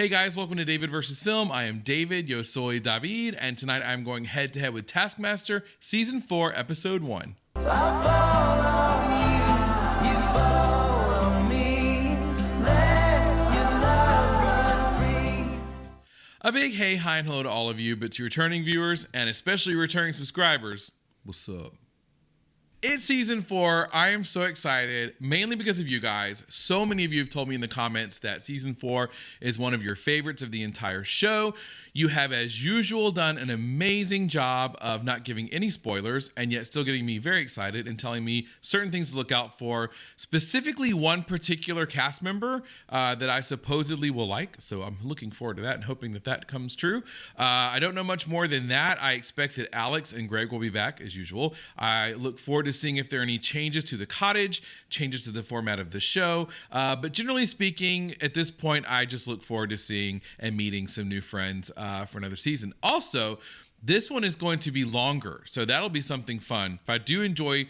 Hey guys, welcome to David vs. Film. I am David, yo soy David, and tonight I'm going head to head with Taskmaster, Season 4, Episode 1. A big hey, hi, and hello to all of you, but to returning viewers, and especially returning subscribers, what's up? It's Season 4. I am so excited, mainly because of you guys. So many of you have told me in the comments that Season 4 is one of your favorites of the entire show. You have, as usual, done an amazing job of not giving any spoilers, and yet still getting me very excited and telling me certain things to look out for, specifically one particular cast member that I supposedly will like. So I'm looking forward to that and hoping that that comes true. I don't know much more than that. I expect that Alex and Greg will be back, as usual. I look forward to seeing if there are any changes to the cottage, changes to the format of the show. But generally speaking, at this point, I just look forward to seeing and meeting some new friends for another season. Also, this one is going to be longer, so that'll be something fun. If I do enjoy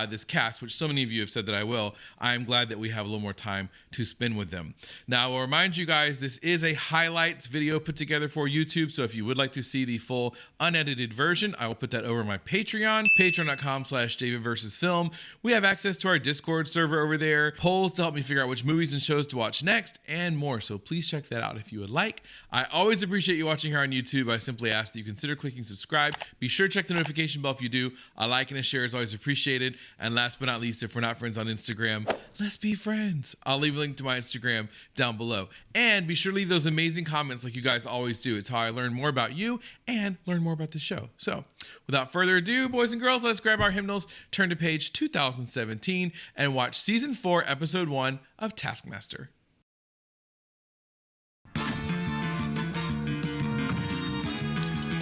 this cast, which so many of you have said that I will, I'm glad that we have a little more time to spend with them. Now, I'll remind you guys, this is a highlights video put together for YouTube, so if you would like to see the full unedited version, I will put that over my Patreon, patreon.com/DavidVersusFilm. We have access to our Discord server over there, polls to help me figure out which movies and shows to watch next, and more, so please check that out if you would like. I always appreciate you watching here on YouTube. I simply ask that you consider clicking subscribe. Be sure to check the notification bell if you do. A like and a share is always appreciated. And last but not least, if we're not friends on Instagram, let's be friends. I'll leave a link to my Instagram down below. And be sure to leave those amazing comments like you guys always do. It's how I learn more about you and learn more about the show. So without further ado, boys and girls, let's grab our hymnals, turn to page 2017, and watch Season 4, Episode 1 of Taskmaster.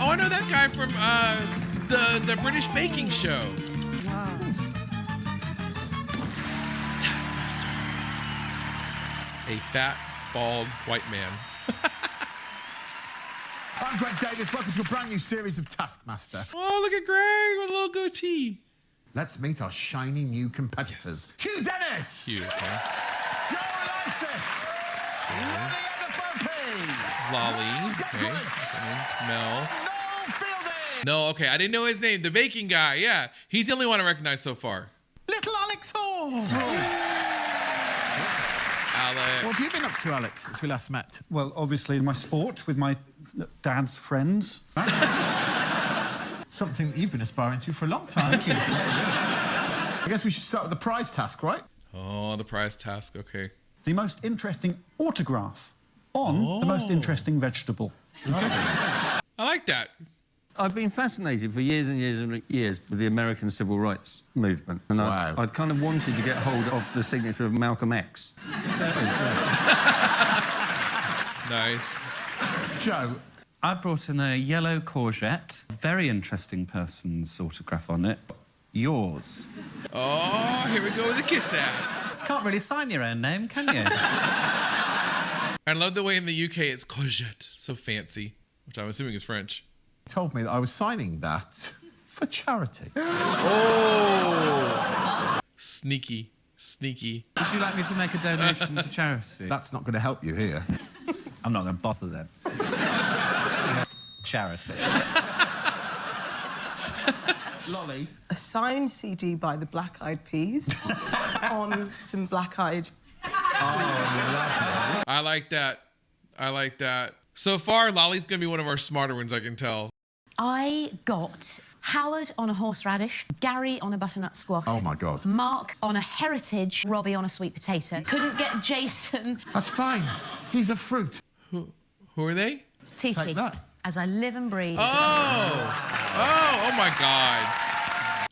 Oh, I know that guy from the British baking show. Wow. Taskmaster. A fat, bald, white man. I'm Greg Davies. Welcome to a brand new series of Taskmaster. Oh, look at Greg with a little goatee. Let's meet our shiny new competitors. Yes. Hugh Dennis! Hugh, okay. Lycett! Adefope! Lolly. Okay. Mel. Noel Fielding! No, okay, I didn't know his name. The baking guy, yeah. He's the only one I recognize so far. Little Alex Horne! Alex. What have you been up to, Alex, since we last met? Well, obviously my sport with my dad's friends. Something that you've been aspiring to for a long time. Thank you. I guess we should start with the prize task, right? Oh, the prize task, okay. The most interesting autograph on the most interesting vegetable. I like that. I've been fascinated for years and years and years with the American civil rights movement. And Wow. I'd kind of wanted to get hold of the signature of Malcolm X. Nice. Joe, I brought in a yellow courgette. Very interesting person's autograph on it. Yours. Oh, here we go with the kiss ass. Can't really sign your own name, can you? I love the way in the UK it's courgette. So fancy, which I'm assuming is French. told me that I was signing that for charity. Oh! Sneaky. Sneaky. Would you like me to make a donation to charity? That's not going to help you here. I'm not going to bother then. Charity. Lolly. A signed CD by the Black Eyed Peas on some black-eyed... Oh, I like that. I like that. So far, Lolly's going to be one of our smarter ones, I can tell. I got Howard on a horseradish, Gary on a butternut squash. Oh, my God. Mark on a heritage, Robbie on a sweet potato. Couldn't get Jason. That's fine. He's a fruit. Who are they? TT. Take that. As I live and breathe. Oh my God.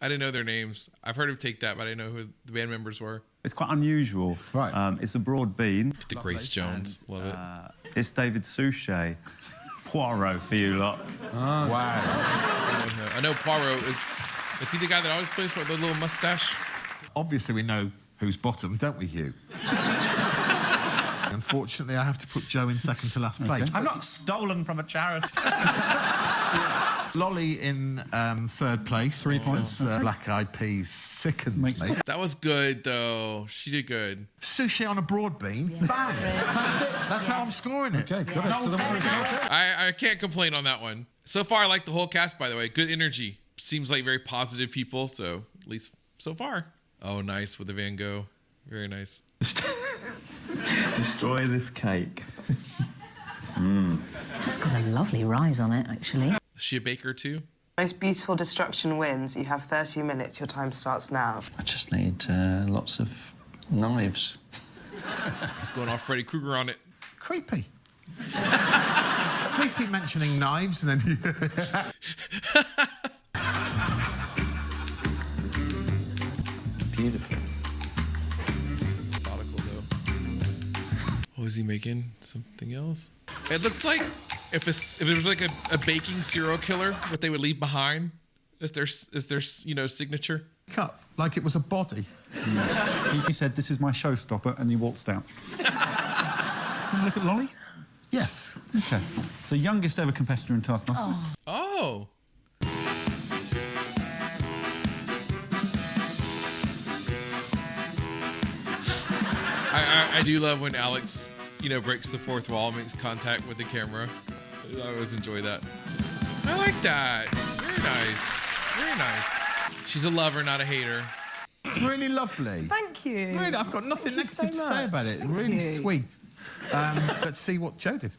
I didn't know their names. I've heard of Take That, but I didn't know who the band members were. It's quite unusual. Right. It's a broad bean. The Grace Jones. Love it. It's David Suchet. Poirot for you lot. Oh. Wow. I know Poirot is he the guy that always plays with the little mustache? Obviously, we know who's bottom, don't we, Hugh? Unfortunately, I have to put Joe in second to last place. I'm not stolen from a charity. Lolly in third place. 3 points. Black Eyed Peas sickens me. That was good, though. She did good. Sushi on a broad bean. Bang. That's it. That's how I'm scoring it. Okay, got it. No So the winner's out. I can't complain on that one. So far, I like the whole cast, by the way. Good energy. Seems like very positive people, so at least so far. Oh, nice with the Van Gogh. Very nice. Destroy this cake. It's got a lovely rise on it, actually. Is she a baker, too? Most beautiful destruction wins. You have 30 minutes. Your time starts now. I just need lots of knives. It's going off Freddy Krueger on it. Creepy. Creepy mentioning knives and then... Beautiful. Methodical, though. Oh, is he making something else? It looks like if it was like a baking serial killer, what they would leave behind as their signature. Cut like it was a body. He said, "This is my showstopper," and he waltzed out. Can we look at Lolly? Yes. Okay. The youngest ever competitor in Taskmaster. Oh. I do love when Alex, breaks the fourth wall, makes contact with the camera. I always enjoy that. I like that. Very nice. Very nice. She's a lover, not a hater. Really lovely. Thank you. Really, I've got nothing Thank you negative so to say much. about it. Thank Really you. sweet. Let's see what Joe did.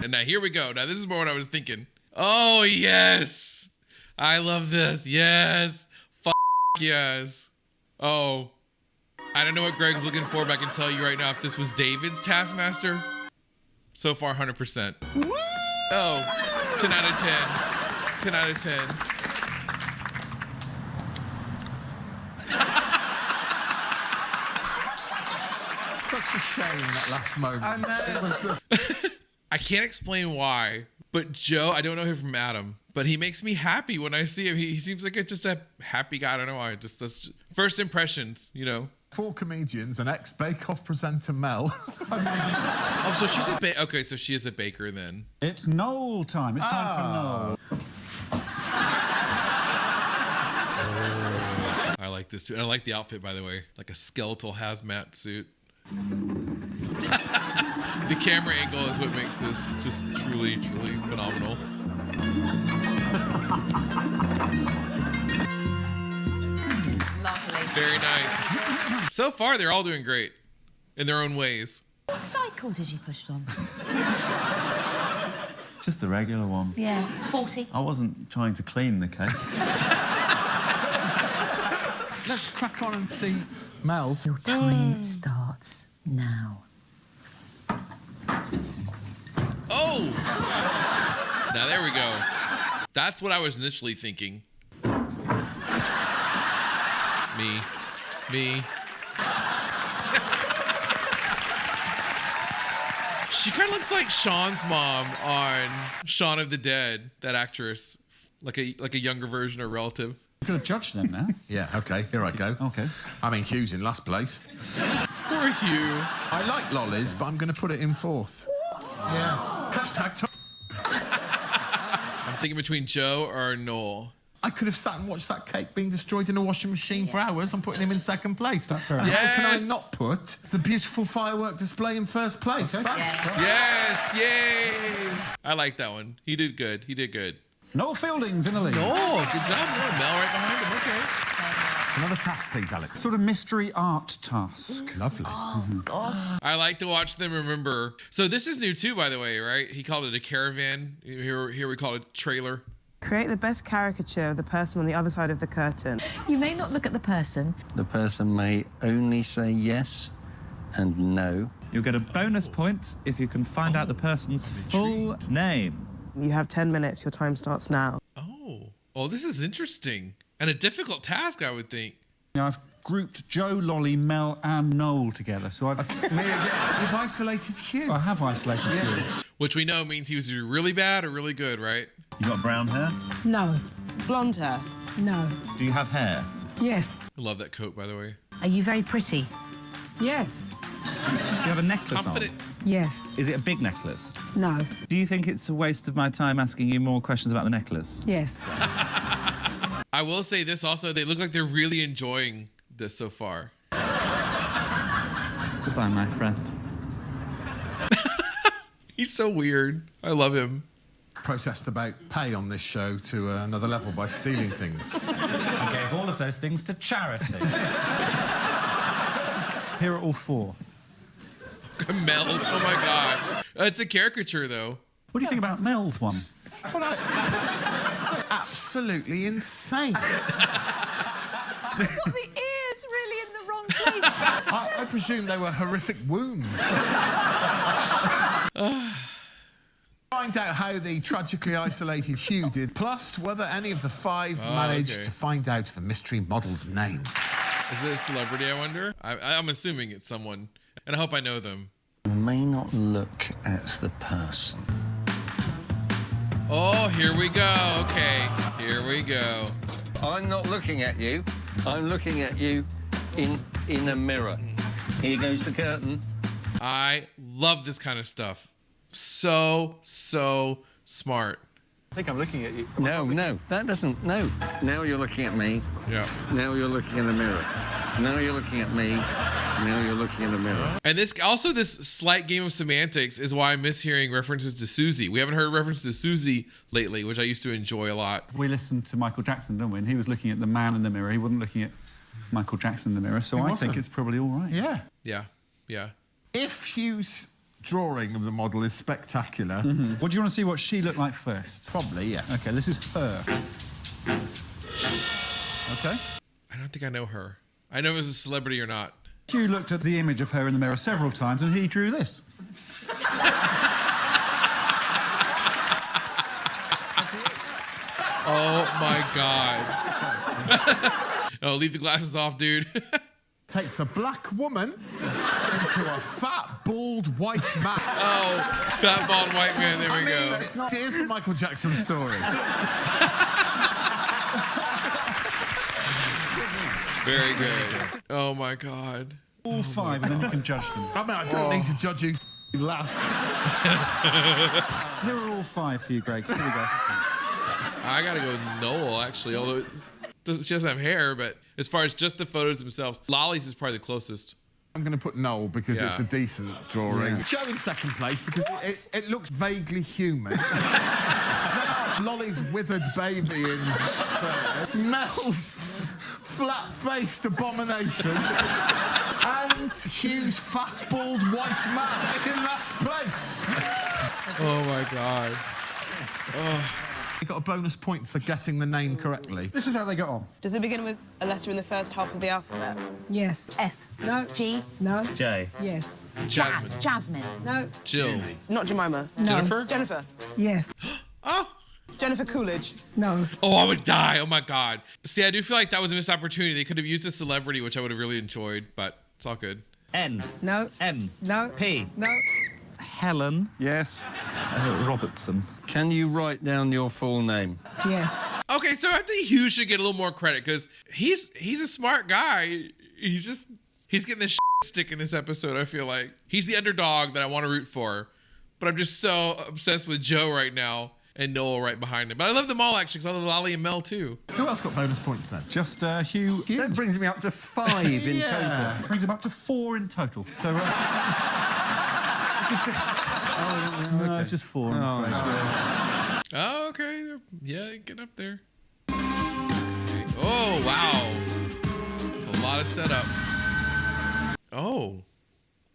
And now here we go. Now this is more what I was thinking. Oh, yes. I love this. Yes. Yes. Oh. I don't know what Greg's looking for, but I can tell you right now, if this was David's Taskmaster, so far 100%. Oh, 10 out of 10. 10 out of 10. Such a shame, that last moment. I know. I can't explain why, but Joe, I don't know him from Adam, but he makes me happy when I see him. He seems like just a happy guy. I don't know why. That's first impressions, 4 comedians, an ex-Bake Off presenter, Mel. Oh, so she's okay, so she is a baker then. It's Noel time. It's time for Noel. I like this too. And I like the outfit, by the way. Like a skeletal hazmat suit. The camera angle is what makes this just truly, truly phenomenal. Lovely. Very nice. So far, they're all doing great in their own ways. What cycle did you push it on? Just the regular one. Yeah, 40. I wasn't trying to clean the cake. Let's crack on and see Mel's. Your time starts now. Oh! Now, there we go. That's what I was initially thinking. Me. She kind of looks like Sean's mom on Shaun of the Dead, that actress. Like a younger version or relative. You're going to judge them now. Yeah, OK, here I go. OK. I mean, Hugh's in last place. Poor Hugh. I like lollies, but I'm going to put it in 4th. What? Yeah. Hashtag... I'm thinking between Joe or Noel. I could have sat and watched that cake being destroyed in a washing machine for hours. I'm putting him in 2nd place. That's fair And enough. how can I Yes. not put the beautiful firework display in 1st place? Okay. Yes, yay! I like that one. He did good. Noel Fielding's in the lead. Oh, good job, Noel. Mel right behind him. Okay. Another task, please, Alex. Sort of mystery art task. Lovely. I like to watch them remember. So this is new too, by the way, right? He called it a caravan. Here we call it a trailer. Create the best caricature of the person on the other side of the curtain. You may not look at the person. The person may only say yes and no. You'll get a bonus point if you can find out the person's full name. You have 10 minutes. Your time starts now. Oh, this is interesting. And a difficult task, I would think. Now, I've grouped Joe, Lolly, Mel and Noel together, so I've... You've isolated Hugh. I have isolated you. Which we know means he was either really bad or really good, right? You got brown hair? No. Blonde hair. No. Do you have hair? Yes. I love that coat, by the way. Are you very pretty? Yes. Do you have a necklace Confident. Yes. Is it a big necklace? No. Do you think it's a waste of my time asking you more questions about the necklace? Yes. I will say this also, they look like they're really enjoying this so far. Goodbye, my friend. He's so weird. I love him. Protest about pay on this show to another level by stealing things. I gave all of those things to charity. Here are all 4. Melt. Oh my god. It's a caricature though. What do you think about Mel's one? Well, absolutely insane. Got the ears really in the wrong place. I presume they were horrific wounds. Find out how the tragically isolated Hugh did, plus whether any of the 5 managed to find out the mystery model's name. Is it a celebrity, I wonder? I'm assuming it's someone, and I hope I know them. You may not look at the person. Oh, here we go. Okay, here we go. I'm not looking at you. I'm looking at you in a mirror. Here goes the curtain. I love this kind of stuff. So smart. I think I'm looking at you. No, that doesn't. No. Now you're looking at me. Yeah. Now you're looking in the mirror. Now you're looking at me. Now you're looking in the mirror. And this slight game of semantics is why I miss hearing references to Susie. We haven't heard references to Susie lately, which I used to enjoy a lot. We listened to Michael Jackson, didn't we? And he was looking at the man in the mirror. He wasn't looking at Michael Jackson in the mirror. So I think it's probably all right. Yeah. Yeah. If Hugh's drawing of the model is spectacular... What do you want to see what she looked like first? Probably, yeah. OK, this is her. OK. I don't think I know her. I know if it's a celebrity or not. Hugh looked at the image of her in the mirror several times and he drew this. Oh, my God. Oh, leave the glasses off, dude. Takes a black woman into a fat, bald, white man. Oh, fat, bald, white man. There we go. Here's the Michael Jackson story. Very good. Oh, my God. All 5, and then you can judge them. I mean, I don't need to judge you last. Here are all 5 for you, Greg. Here we go. I gotta go with Noel, actually, although she doesn't have hair, but as far as just the photos themselves, Lolly's is probably the closest. I'm going to put Noel because it's a decent drawing. Joe in second place because it looks vaguely human. Lolly's withered baby in third. Mel's flat-faced abomination. And Hugh's fat, bald, white man in last place. Oh, my God. You got a bonus point for guessing the name correctly. This is how they got on. Does it begin with a letter in the first half of the alphabet? Yes. F. No. G. No. J. Yes. Jazz. Jasmine. No. Jill. Not Jemima. No. Jennifer? Jennifer. Yes. Oh. Jennifer Coolidge. No. Oh, I would die. Oh, my God. See, I do feel like that was a missed opportunity. They could have used a celebrity, which I would have really enjoyed, but it's all good. N. No. M. No. P. No. Helen. Yes. Robertson. Can you write down your full name? Yes. Okay, so I think Hugh should get a little more credit because he's a smart guy. He's getting the stick in this episode, I feel like. He's the underdog that I want to root for. But I'm just so obsessed with Joe right now and Noel right behind him. But I love them all, actually, because I love Lolly and Mel, too. Who else got bonus points then? Just Hugh. That brings me up to 5 in total. Brings him up to 4 in total. So... no, just 4. Oh, okay. Yeah, get up there. Okay. Oh, wow. It's a lot of setup. Oh,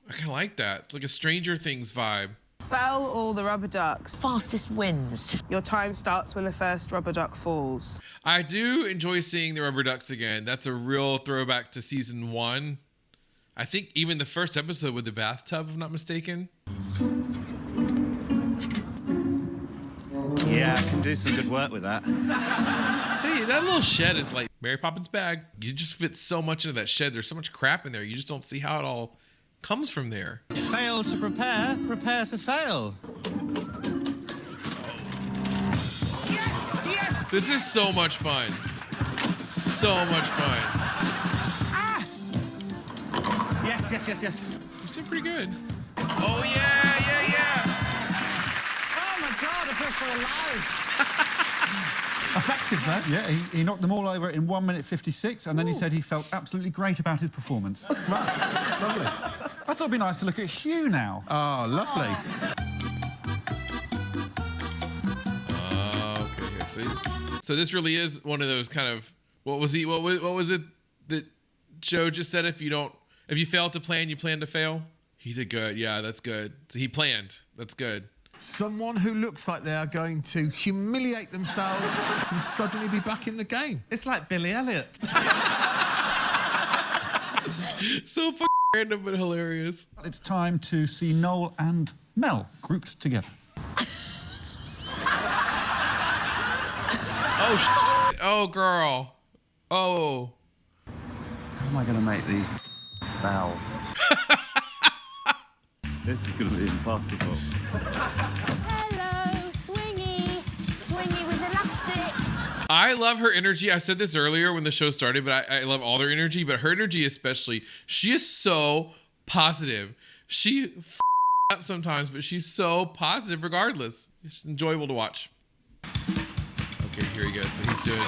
I kind of like that. It's like a Stranger Things vibe. Fell all the rubber ducks. Fastest wins. Your time starts when the first rubber duck falls. I do enjoy seeing the rubber ducks again. That's a real throwback to season 1. I think even the first episode with the bathtub, if I'm not mistaken. Yeah, I can do some good work with that. I tell you, that little shed is like Mary Poppins' bag. You just fit so much into that shed. There's so much crap in there. You just don't see how it all comes from there. Fail to prepare, prepare to fail. Yes. Yes. This is so much fun. So much fun. Yes. You did pretty good. Oh, yeah! feel so alive. Effective, though. Yeah, he knocked them all over in 1 minute 56, and then he said he felt absolutely great about his performance. Right, lovely. I thought it'd be nice to look at Hugh now. Oh, lovely. Okay, see? So this really is one of those kind of... What was it that Joe just said? If you fail to plan, you plan to fail? He did good. Yeah, that's good. So he planned. That's good. Someone who looks like they are going to humiliate themselves can suddenly be back in the game. It's like Billy Elliot. So fucking random but hilarious. It's time to see Noel and Mel grouped together. Oh, shit. Oh, girl. Oh. How am I going to make these bow? This is going to be impossible. Hello, swingy. Swingy with elastic. I love her energy. I said this earlier when the show started, but I love all their energy, but her energy especially. She is so positive. She up sometimes, but she's so positive regardless. It's enjoyable to watch. Okay, here he goes. So he's doing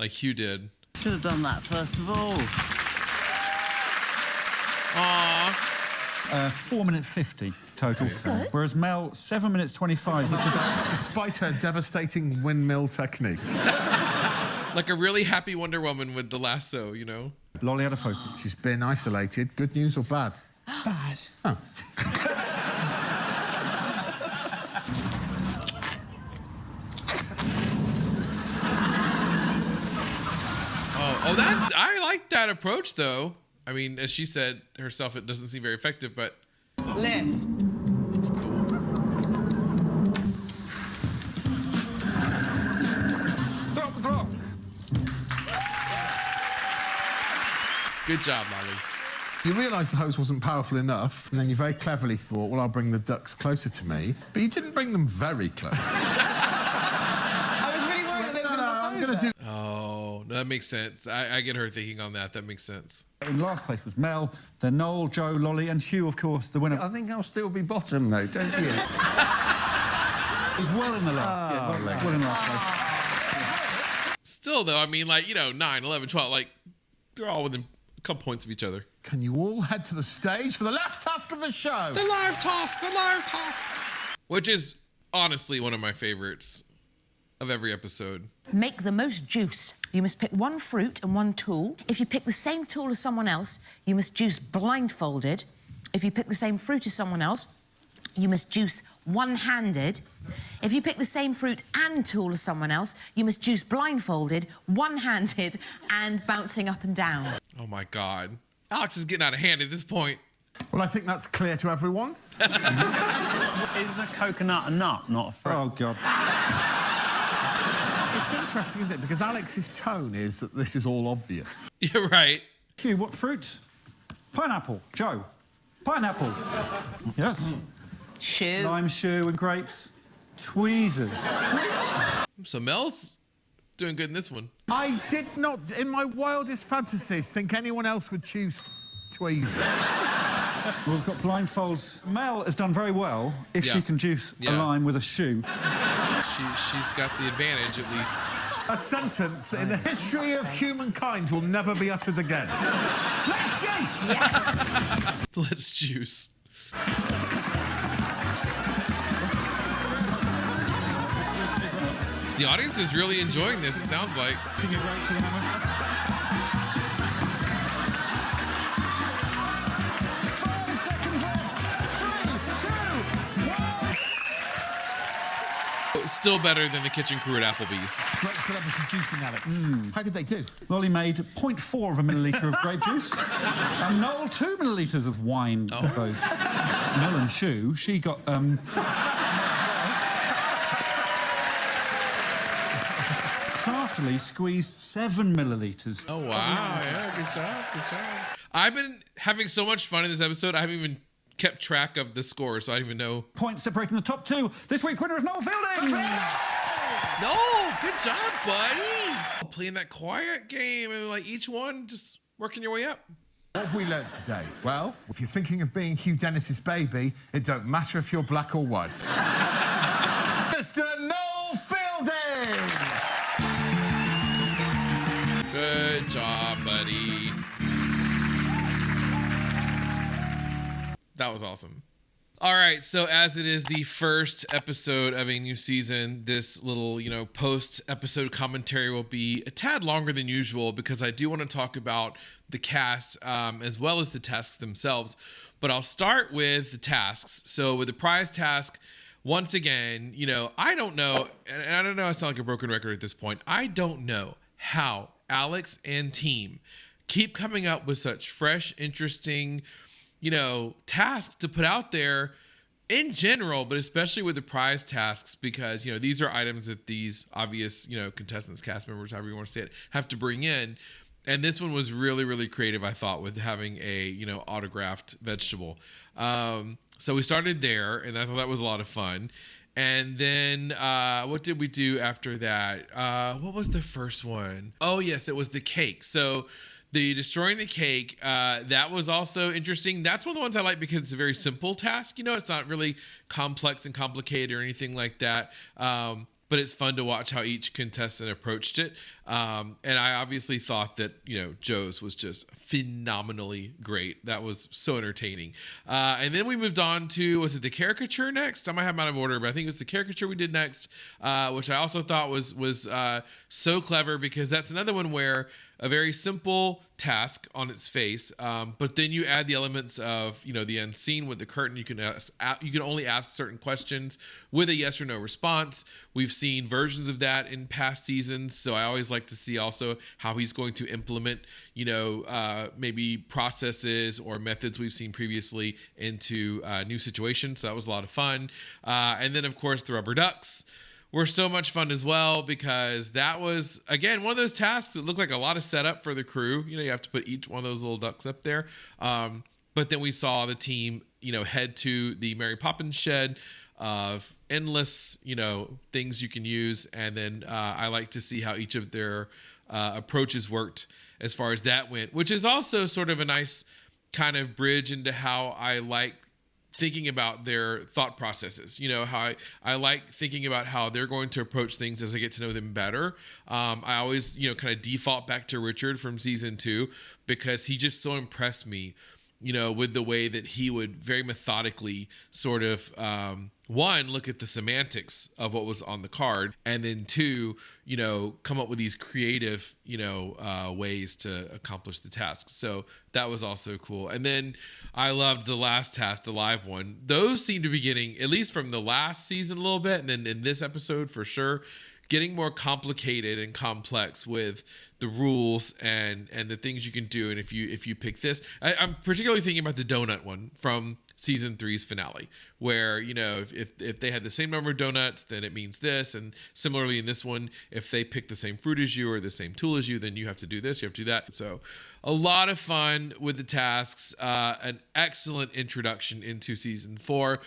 like Hugh did. Should have done that first of all. Aww. 4 minutes 50 total. Whereas Mel, 7 minutes 25, which is... Despite her devastating windmill technique. Like a really happy Wonder Woman with the lasso, you know? Lolly Adefope. She's been isolated. Good news or bad? Bad. Oh. I like that approach, though. I mean, as she said herself, it doesn't seem very effective, but... Lift. It's cool. Stop the clock. Good job, Molly. You realised the hose wasn't powerful enough, and then you very cleverly thought, well, I'll bring the ducks closer to me. But you didn't bring them very close. I was really worried that they were going to knock I'm going to do... Oh, that makes sense. I get her thinking on that. That makes sense. In last place was Mel, then Noel, Joe, Lolly, and Hugh, of course, the winner. I think I'll still be bottom, though, don't you? He's well in the last. Well in last place. Still, though, I mean, like, 9, 11, 12, like, they're all within a couple points of each other. Can you all head to the stage for the last task of the show? The live task. Which is, honestly, one of my favorites of every episode. Make the most juice. You must pick one fruit and one tool. If you pick the same tool as someone else, you must juice blindfolded. If you pick the same fruit as someone else, you must juice one-handed. If you pick the same fruit and tool as someone else, you must juice blindfolded, one-handed, and bouncing up and down. Oh, my God. Alex is getting out of hand at this point. Well, I think that's clear to everyone. Is a coconut a nut, not a fruit? Oh, God. It's interesting, isn't it? Because Alex's tone is that this is all obvious. You're right. Hugh, what fruit? Pineapple. Joe. Pineapple. Yes. Shoe. Lime, shoe, and grapes. Tweezers. So Mel's doing good in this one. I did not, in my wildest fantasies, think anyone else would choose tweezers. Well, we've got blindfolds. Mel has done very well if she can juice a lime with a shoe. She's got the advantage, at least. A sentence that in the history of humankind will never be uttered again. Let's juice! Yes! Let's juice. The audience is really enjoying this, it sounds like. Still better than the kitchen crew at Applebee's. Great celebrity juicing, Alex. How did they do? Lolly made 0.4 of a millilitre of grape juice. And Noel, 2 millilitres of wine, I suppose. Mel and Shoe, she got... craftily squeezed 7 millilitres. Oh, wow. Yeah, good job. I've been having so much fun in this episode, I haven't even kept track of the score, so I don't even know. Points separating the top two. This week's winner is Noel Fielding! No, good job, buddy. Playing that quiet game and like each one just working your way up. What have we learnt today? Well, if you're thinking of being Hugh Dennis's baby, it don't matter if you're black or white. Mr. Noel! That was awesome. All right, so as it is the first episode of a new season, this little, post-episode commentary will be a tad longer than usual because I do want to talk about the cast as well as the tasks themselves. But I'll start with the tasks. So with the prize task, once again, I don't know, and I don't know, I sound like a broken record at this point. I don't know how Alex and team keep coming up with such fresh, interesting, tasks to put out there in general, but especially with the prize tasks, because, these are items that these obvious, contestants, cast members, however you want to say it, have to bring in. And this one was really, really creative, I thought, with having a, autographed vegetable. So we started there, and I thought that was a lot of fun. And then what did we do after that? What was the first one? Oh, yes, it was the cake. So the destroying the cake, that was also interesting. That's one of the ones I like because it's a very simple task. It's not really complex and complicated or anything like that. But it's fun to watch how each contestant approached it. And I obviously thought that, Joe's was just phenomenally great. That was so entertaining. And then we moved on to, was it the caricature next? I might have them out of order, but I think it was the caricature we did next, which I also thought was so clever because that's another one where a very simple task on its face, but then you add the elements of, the unseen with the curtain. You can only ask certain questions with a yes or no response. We've seen versions of that in past seasons, so I always like to see also how he's going to implement, maybe processes or methods we've seen previously into new situations. So that was a lot of fun. And then, of course, the rubber ducks were so much fun as well because that was, again, one of those tasks that looked like a lot of setup for the crew. You have to put each one of those little ducks up there. But then we saw the team, head to the Mary Poppins shed of endless, things you can use. And then I like to see how each of their approaches worked as far as that went, which is also sort of a nice kind of bridge into how I like thinking about their thought processes, how I like thinking about how they're going to approach things as I get to know them better. I always, kind of default back to Richard from season 2 because he just so impressed me, with the way that he would very methodically sort of, one, look at the semantics of what was on the card, and then two, come up with these creative, ways to accomplish the task. So that was also cool. And then I loved the last task, the live one. Those seem to be getting, at least from the last season a little bit, and then in this episode for sure, getting more complicated and complex with the rules and the things you can do. And if you pick this, I'm particularly thinking about the donut one from season 3's finale, where, if they had the same number of donuts, then it means this. And similarly in this one, if they pick the same fruit as you or the same tool as you, then you have to do this, you have to do that. So a lot of fun with the tasks, an excellent introduction into season 4.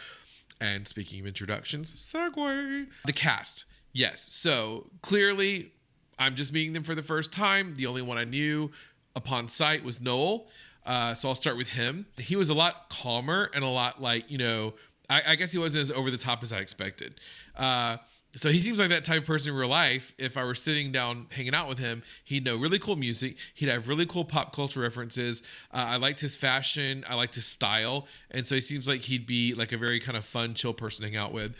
And speaking of introductions, segue. The cast. Yes. So clearly I'm just meeting them for the first time. The only one I knew upon sight was Noel. So I'll start with him. He was a lot calmer and a lot like, I guess he wasn't as over the top as I expected. So he seems like that type of person in real life. If I were sitting down hanging out with him, he'd know really cool music. He'd have really cool pop culture references. I liked his fashion. I liked his style. And so he seems like he'd be like a very kind of fun, chill person to hang out with.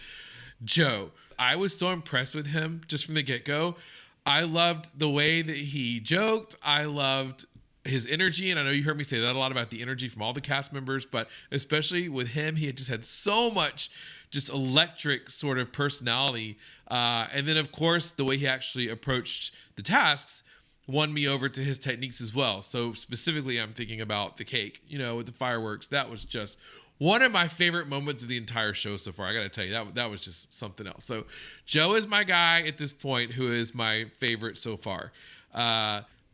Joe, I was so impressed with him just from the get-go. I loved the way that he joked. I loved his energy, and I know you heard me say that a lot about the energy from all the cast members, but especially with him, he had just had so much just electric sort of personality. And then, of course, the way he actually approached the tasks won me over to his techniques as well. So specifically, I'm thinking about the cake, with the fireworks. That was just one of my favorite moments of the entire show so far. I got to tell you, that was just something else. So Joe is my guy at this point, who is my favorite so far.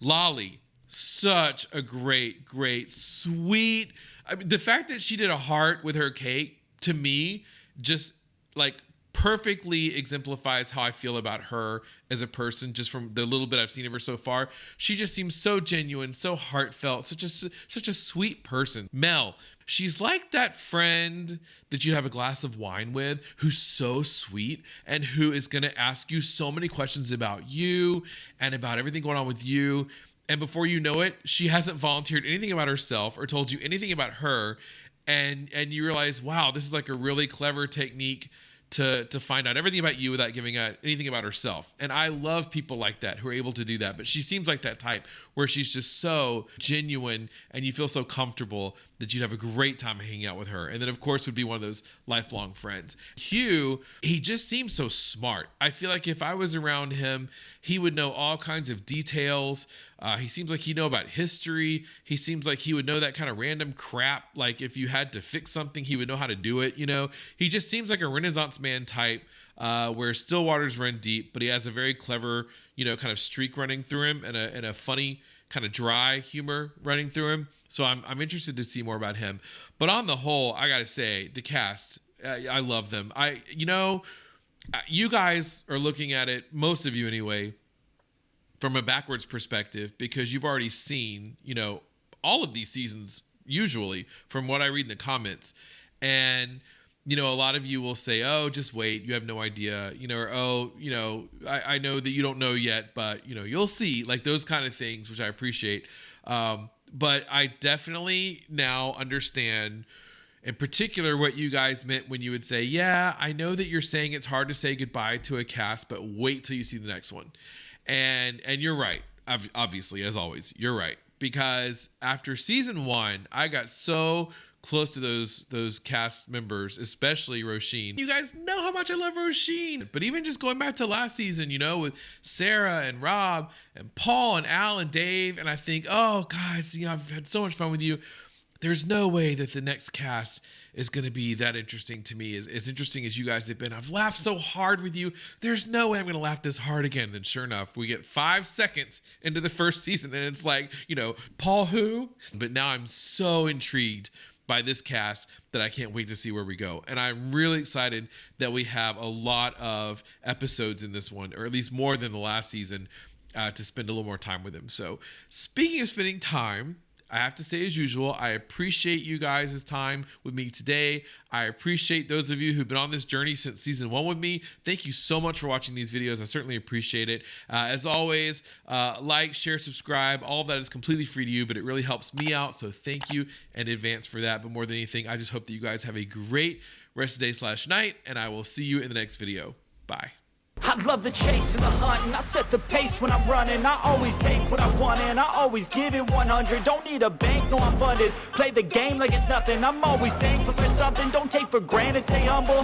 Lolly, such a great, sweet. I mean, the fact that she did a heart with her cake, to me, just like perfectly exemplifies how I feel about her as a person, just from the little bit I've seen of her so far. She just seems so genuine, so heartfelt, such a sweet person. Mel, she's like that friend that you have a glass of wine with, who's so sweet and who is going to ask you so many questions about you and about everything going on with you. And before you know it, she hasn't volunteered anything about herself or told you anything about her. and you realize, wow, this is like a really clever technique to find out everything about you without giving out anything about herself. And I love people like that who are able to do that. But she seems like that type where she's just so genuine and you feel so comfortable that you'd have a great time hanging out with her. And then, of course, would be one of those lifelong friends. Hugh, he just seems so smart. I feel like if I was around him, he would know all kinds of details. He seems like he'd know about history. He seems like he would know that kind of random crap. Like if you had to fix something, he would know how to do it. You know, he just seems like a Renaissance man type where still waters run deep, but he has a very clever, you know, kind of streak running through him and a funny kind of dry humor running through him. So I'm interested to see more about him. But on the whole, I got to say the cast, I love them. You guys are looking at it, most of you anyway, from a backwards perspective because you've already seen, you know, all of these seasons usually from what I read in the comments. And, you know, a lot of you will say, oh, just wait, you have no idea, you know, or, oh, you know, I know that you don't know yet, but, you know, you'll see, like those kind of things, which I appreciate. But I definitely now understand in particular what you guys meant when you would say, yeah, I know that you're saying it's hard to say goodbye to a cast, but wait till you see the next one. And you're right. Obviously, as always, you're right. Because after season 1, I got so close to those cast members, especially Roisin. You guys know how much I love Roisin. But even just going back to last season, you know, with Sarah and Rob and Paul and Al and Dave, and I think, oh, guys, you know, I've had so much fun with you. There's no way that the next cast is going to be that interesting to me, as interesting as you guys have been. I've laughed so hard with you. There's no way I'm going to laugh this hard again. And sure enough, we get 5 seconds into the first season, and it's like, you know, Paul who? But now I'm so intrigued by this cast that I can't wait to see where we go. And I'm really excited that we have a lot of episodes in this one, or at least more than the last season, to spend a little more time with them. So speaking of spending time, I have to say, as usual, I appreciate you guys' time with me today. I appreciate those of you who've been on this journey since season 1 with me. Thank you so much for watching these videos. I certainly appreciate it. As always, like, share, subscribe. All of that is completely free to you, but it really helps me out. So thank you in advance for that. But more than anything, I just hope that you guys have a great rest of the day/night, and I will see you in the next video. Bye. I love the chase and the hunt, and I set the pace when I'm running. I always take what I want and I always give it 100. Don't need a bank, no, I'm funded. Play the game like it's nothing. I'm always thankful for something. Don't take for granted, stay humble.